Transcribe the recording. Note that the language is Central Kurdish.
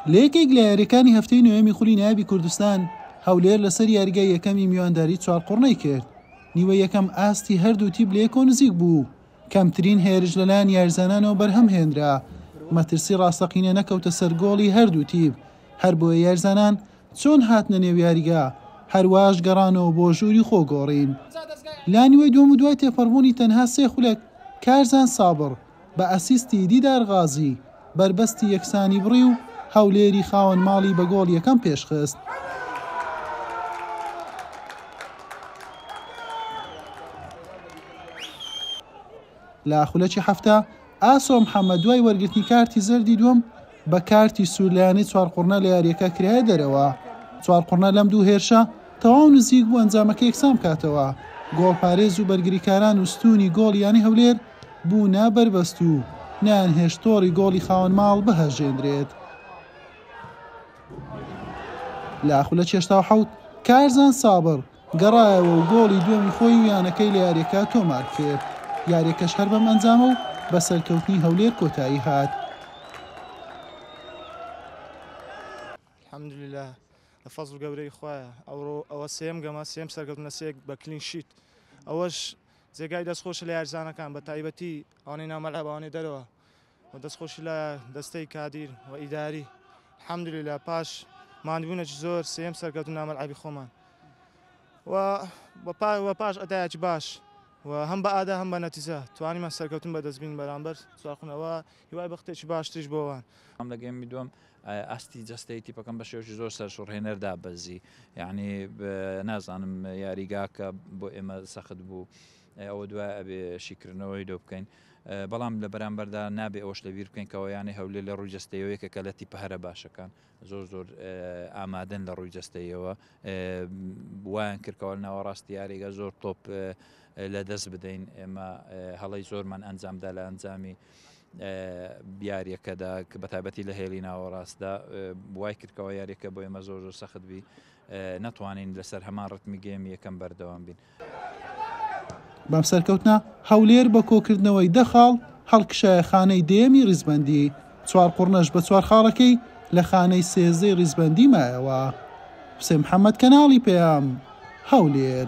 لەیەکێک لە یاریەکانی هەفتەی نوێمی خولی نایابی کوردستان هەولێر لەسەر یاریگای یەکەمی میوانداری چوارقوڕنەی کرد. نیوە یەکەم ئاستی هەردوو تیب لە یەکۆ نزیک بوو. کەمترین هێرش لەلایەن یاریزانانەوە بەرهەم هێنرا. مەترسی ڕاستەقینە نەکەوتە سەر گۆڵی هەردوو تیب. هەر بۆیە یاریزانان چۆن هاتنە نێو یاریگا هەرواش گەڕانەوە بۆ ژووری خۆگۆڕین. لا نیوەی دووەم و دوای تێپەڕبوونی تەنها 3 خولەک کارزان سابڕ بە ئەسیستی دیدار غازی بربەستی یەکسانی بڕی و هەولێری خاوەن ماڵی بە گۆڵ یەکەم پێشخست. لا خولەکی هەفتە ئاسۆ محەممەد دوای وەرگرتنی کارتی زەردی دووەم بە کارتی سوورلایانی چوارقوڕنە لە یاریەکە کرایە دەرەوە. چوارقوڕنە لەم دوو هێرشە تەواو نزیک بوو ئەنجامەکە یەکسان بکاتەوە. گۆڵپارێز و بەرگریکاران و ستونی گۆڵ یانی هەولێر بوو نابەربەست و نیان هێشتۆڕی گۆڵی خاوەن ماڵ بەهەژێنرێت. لا خولەکی 87 کارزان سابڕ گەڕایەوە و گۆڵی دووەمی خۆی و یانەکەی لە یاریەکە تۆمار کرد. یاریەکەش هەر بەم ئەنجامە و بە سەرکەوتنی هەولێر کۆتایی هات. الحەمدولله لە فەزڵ گەورەی خوایە ئەوە سێم گەمە سێم سەرکەوتنە سێک بە کلین شیت. ئەوەش جێگای دەستخۆشە لە یاریزانەکان بە تایبەتی ئەوانەی نامەلعبەوانەی دەرەوە و دەستخۆشی لە دەستەی کادیر و ئیداری. الحەمدولله پاش ماندبوونەکی زۆر سێم سەرکەوتن نامەلعبی خۆمان و پاش ئەدایەکی باش و هەم بە ئادا هەم بە نەتیجە توانیمە سەرکەوتن بەدەستبین بەرامبەر چوارقوڕنەوە هیوای بە شتێکی باشتریش بۆوان. ئەم لە گەیمی دووەم ئاستی جەستەی تیپەکەم بە شێوەی زۆر سەرسوڕهێنەردا بەزی، یعنی نازانم یاریگاکە بۆ ئێمە سەخت بوو ئەوە دوای ئەبێ شیکردنەوەی دۆ بکەین، بەڵام لە بەرامبەردا نابێ ئەوش لەبیر بکەین کەەوە یانی هەولێر لە ڕووی جەستەیەوەیەکە کە لە تیپە هەرە باشەکان زۆر ئامادەن لە ڕووی جەستەیەوە وایان کردکەوە ناوەڕاستی یاریگە زۆر تۆپ لە دەست بدەین. ئێمە هەڵی زۆرمان ئەنجامدا لە ئەنجامی یاریەکەدا کە بە تایبەتی لە هێلی ناوەڕاستدا وای کردکەوە یاریەکە بۆ ئێمە زۆر سەخت بی نەتوانین لەسەر هەمان ڕتمی گەیمی یەکەم بەردەوام بین. بەم سەرکەوتنە هەولێر بە کۆکردنەوەی 10 خاڵ هەڵکشایە خانەی دێمی ڕیزبەندی. چوارقوڕنەش بە 4 خاڵەکەی لە خانەی سێزەی ڕیزبەندی مایەوە. حوسێن محەممەد کەناڵی پێیام هەولێر.